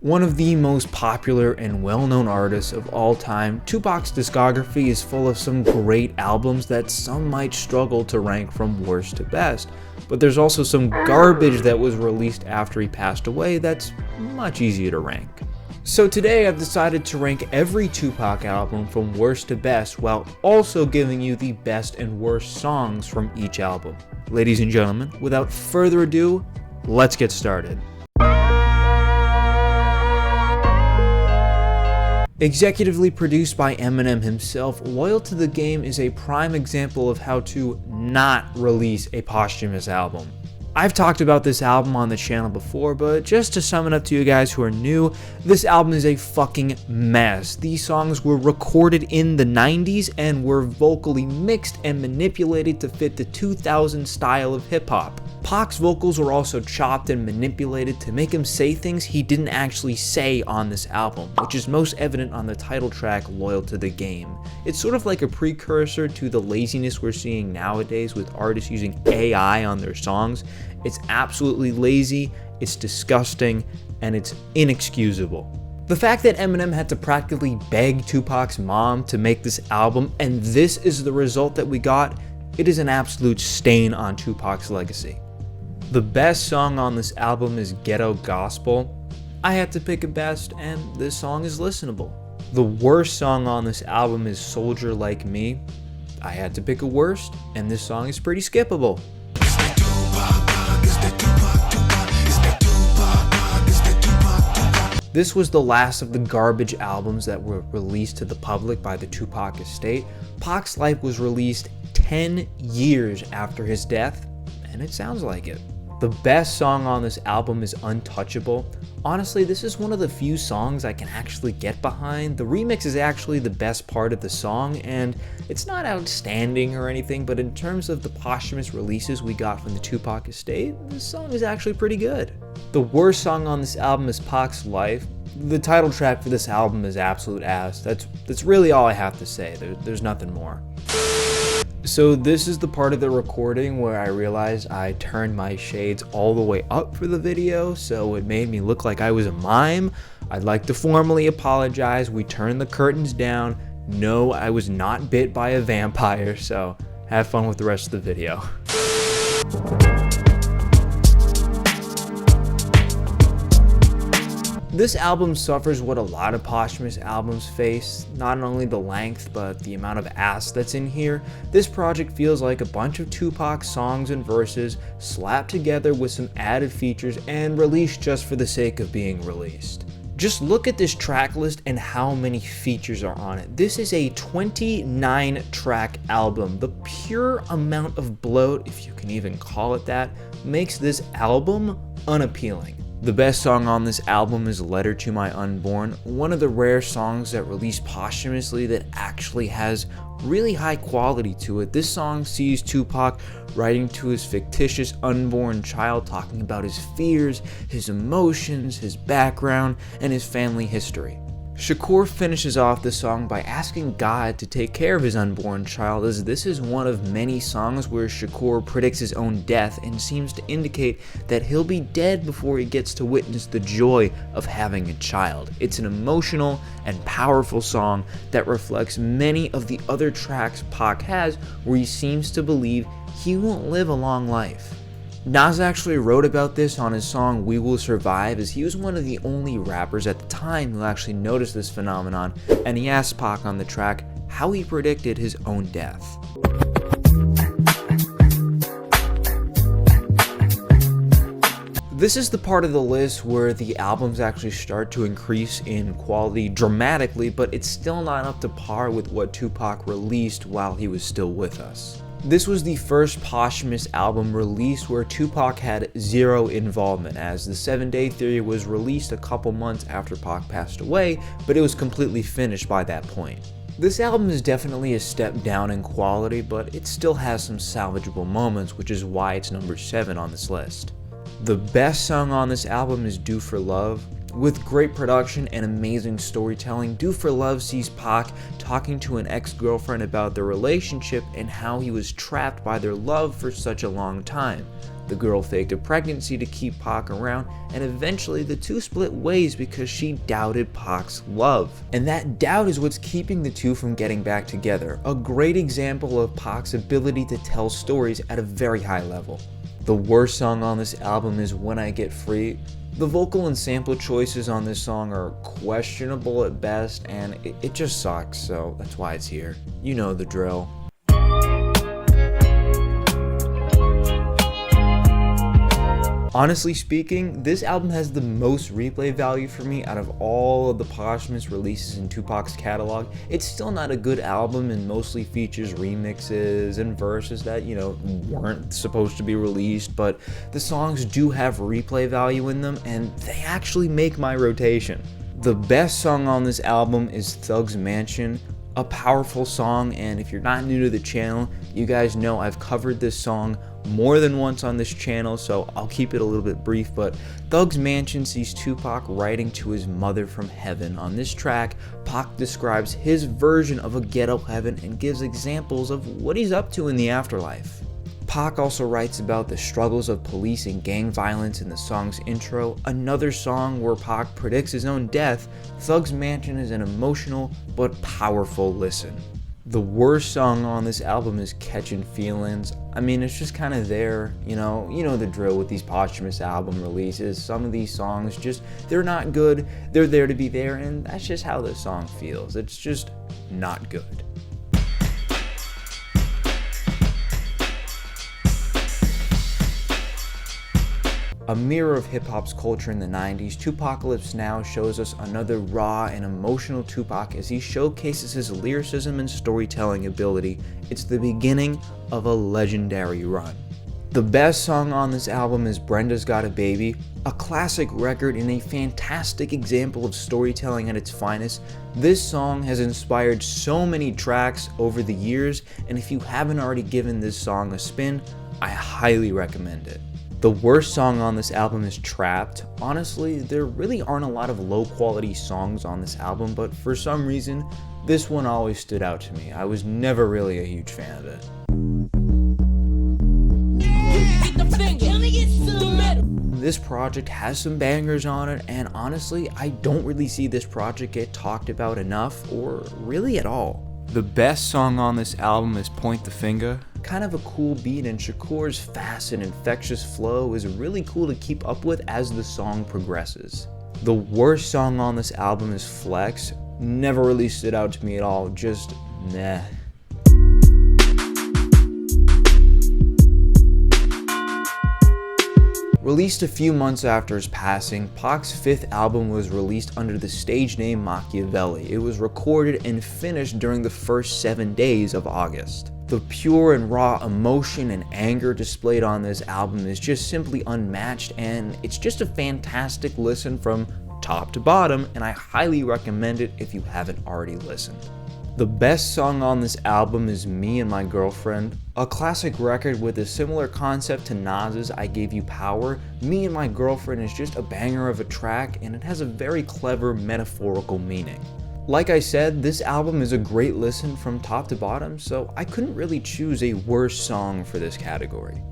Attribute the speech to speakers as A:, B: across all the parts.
A: One of the most popular and well-known artists of all time, Tupac's discography is full of some great albums that some might struggle to rank from worst to best, but there's also some garbage that was released after he passed away that's much easier to rank. So today I've decided to rank every Tupac album from worst to best while also giving you the best and worst songs from each album. Ladies and gentlemen, without further ado, let's get started. Executively produced by Eminem himself, Loyal to the Game is a prime example of how to not release a posthumous album. I've talked about this album on the channel before, but just to sum it up to you guys who are new, this album is a fucking mess. These songs were recorded in the 90s and were vocally mixed and manipulated to fit the 2000 style of hip-hop. Pac's vocals were also chopped and manipulated to make him say things he didn't actually say on this album, which is most evident on the title track, Loyal to the Game. It's sort of like a precursor to the laziness we're seeing nowadays with artists using AI on their songs. It's absolutely lazy, it's disgusting, and it's inexcusable. The fact that Eminem had to practically beg Tupac's mom to make this album, and this is the result that we got, it is an absolute stain on Tupac's legacy. The best song on this album is Ghetto Gospel. I had to pick a best, and this song is listenable. The worst song on this album is Soldier Like Me. I had to pick a worst, and this song is pretty skippable. This was the last of the garbage albums that were released to the public by the Tupac estate. Pac's life was released 10 years after his death, and it sounds like it. The best song on this album is Untouchable. Honestly, this is one of the few songs I can actually get behind. The remix is actually the best part of the song, and it's not outstanding or anything, but in terms of the posthumous releases we got from the Tupac estate, this song is actually pretty good. The worst song on this album is Pac's Life. The title track for this album is absolute ass. That's really all I have to say. There's nothing more. So this is the part of the recording where I realized I turned my shades all the way up for the video, so it made me look like I was a mime. I'd like to formally apologize. We turned the curtains down. No, I was not bit by a vampire, so have fun with the rest of the video. This album suffers what a lot of posthumous albums face, not only the length, but the amount of ass that's in here. This project feels like a bunch of Tupac songs and verses slapped together with some added features and released just for the sake of being released. Just look at this track list and how many features are on it. This is a 29 track album. The pure amount of bloat, if you can even call it that, makes this album unappealing. The best song on this album is Letter to My Unborn, one of the rare songs that released posthumously that actually has really high quality to it. This song sees Tupac writing to his fictitious unborn child, talking about his fears, his emotions, his background, and his family history. Shakur finishes off the song by asking God to take care of his unborn child, as this is one of many songs where Shakur predicts his own death and seems to indicate that he'll be dead before he gets to witness the joy of having a child. It's an emotional and powerful song that reflects many of the other tracks Pac has where he seems to believe he won't live a long life. Nas actually wrote about this on his song We Will Survive, as he was one of the only rappers at the time who actually noticed this phenomenon, and he asked Pac on the track how he predicted his own death. This is the part of the list where the albums actually start to increase in quality dramatically, but it's still not up to par with what Tupac released while he was still with us. This was the first posthumous album released where Tupac had zero involvement, as the 7 Day Theory was released a couple months after Pac passed away, but it was completely finished by that point. This album is definitely a step down in quality, but it still has some salvageable moments, which is why it's number 7 on this list. The best song on this album is Do For Love. With great production and amazing storytelling, Do For Love sees Pac talking to an ex-girlfriend about their relationship and how he was trapped by their love for such a long time. The girl faked a pregnancy to keep Pac around, and eventually the two split ways because she doubted Pac's love. And that doubt is what's keeping the two from getting back together. A great example of Pac's ability to tell stories at a very high level. The worst song on this album is When I Get Free. The vocal and sample choices on this song are questionable at best, and it just sucks, so that's why it's here. You know the drill. Honestly speaking, this album has the most replay value for me out of all of the posthumous releases in Tupac's catalog. It's still not a good album and mostly features remixes and verses that, weren't supposed to be released, but the songs do have replay value in them and they actually make my rotation. The best song on this album is Thug's Mansion. A powerful song, and if you're not new to the channel, you guys know I've covered this song more than once on this channel, so I'll keep it a little bit brief, but Thug's Mansion sees Tupac writing to his mother from heaven. On this track, Pac describes his version of a ghetto heaven and gives examples of what he's up to in the afterlife. Pac also writes about the struggles of police and gang violence in the song's intro. Another song where Pac predicts his own death, Thug's Mansion is an emotional but powerful listen. The worst song on this album is Catchin' Feelings. I mean, it's just kind of there, you know the drill with these posthumous album releases. Some of these songs they're not good, they're there to be there, and that's just how this song feels. It's just not good. A mirror of hip-hop's culture in the 90s, Tupacalypse Now shows us another raw and emotional Tupac as he showcases his lyricism and storytelling ability. It's the beginning of a legendary run. The best song on this album is Brenda's Got a Baby, a classic record and a fantastic example of storytelling at its finest. This song has inspired so many tracks over the years, and if you haven't already given this song a spin, I highly recommend it. The worst song on this album is Trapped. Honestly, there really aren't a lot of low quality songs on this album, but for some reason, this one always stood out to me. I was never really a huge fan of it. This project has some bangers on it, and honestly, I don't really see this project get talked about enough, or really at all. The best song on this album is Point the Finger. Kind of a cool beat, and Shakur's fast and infectious flow is really cool to keep up with as the song progresses. The worst song on this album is Flex. Never really stood out to me at all, just meh. Released a few months after his passing, Pac's fifth album was released under the stage name Machiavelli. It was recorded and finished during the first 7 days of August. The pure and raw emotion and anger displayed on this album is just simply unmatched, and it's just a fantastic listen from top to bottom, and I highly recommend it if you haven't already listened. The best song on this album is Me and My Girlfriend, a classic record with a similar concept to Nas's I Gave You Power. Me and My Girlfriend is just a banger of a track, and it has a very clever metaphorical meaning. Like I said, this album is a great listen from top to bottom, so I couldn't really choose a worse song for this category.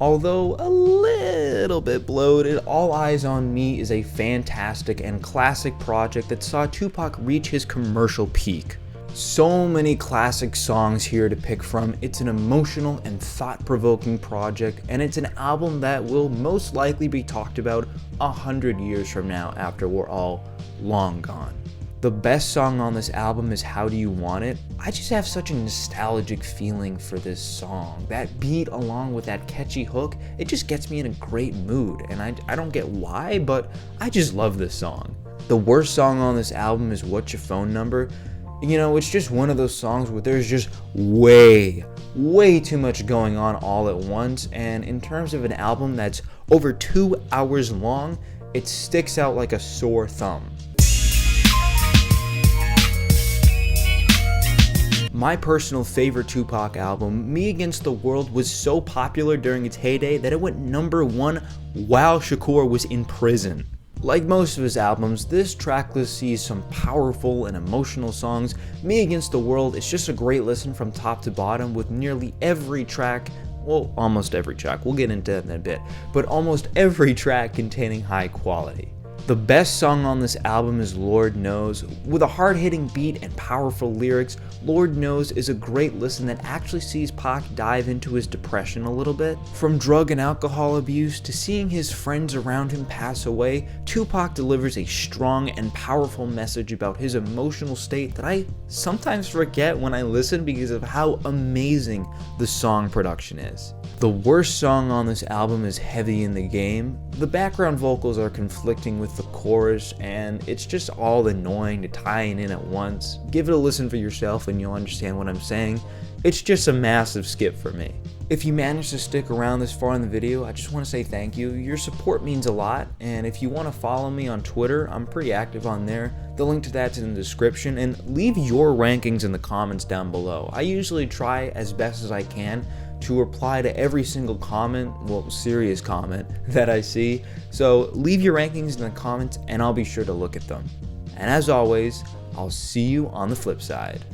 A: Although a little bit bloated, All Eyez On Me is a fantastic and classic project that saw Tupac reach his commercial peak. So many classic songs here to pick from. It's an emotional and thought-provoking project, and it's an album that will most likely be talked about 100 years from now after we're all long gone. The best song on this album is How Do You Want It? I just have such a nostalgic feeling for this song. That beat along with that catchy hook, it just gets me in a great mood, and I don't get why, but I just love this song. The worst song on this album is What's Your Phone Number? It's just one of those songs where there's just way too much going on all at once, and in terms of an album that's over 2 hours long, it sticks out like a sore thumb. My personal favorite Tupac album, Me Against the World, was so popular during its heyday that it went #1 while Shakur was in prison. Like most of his albums, this tracklist sees some powerful and emotional songs. Me Against the World is just a great listen from top to bottom, with nearly every track, well, almost every track, we'll get into that in a bit, but almost every track containing high quality. The best song on this album is Lord Knows. With a hard-hitting beat and powerful lyrics, Lord Knows is a great listen that actually sees Pac dive into his depression a little bit. From drug and alcohol abuse to seeing his friends around him pass away, Tupac delivers a strong and powerful message about his emotional state that I sometimes forget when I listen because of how amazing the song production is. The worst song on this album is Heavy in the Game. The background vocals are conflicting with the chorus, and it's just all annoying to tie in at once. Give it a listen for yourself and you'll understand what I'm saying. It's just a massive skip for me. If you managed to stick around this far in the video, I just want to say thank you. Your support means a lot, and if you want to follow me on Twitter, I'm pretty active on there. The link to that's in the description, and leave your rankings in the comments down below. I usually try as best as I can to reply to every single comment, well, serious comment, that I see. So leave your rankings in the comments and I'll be sure to look at them. And as always, I'll see you on the flip side.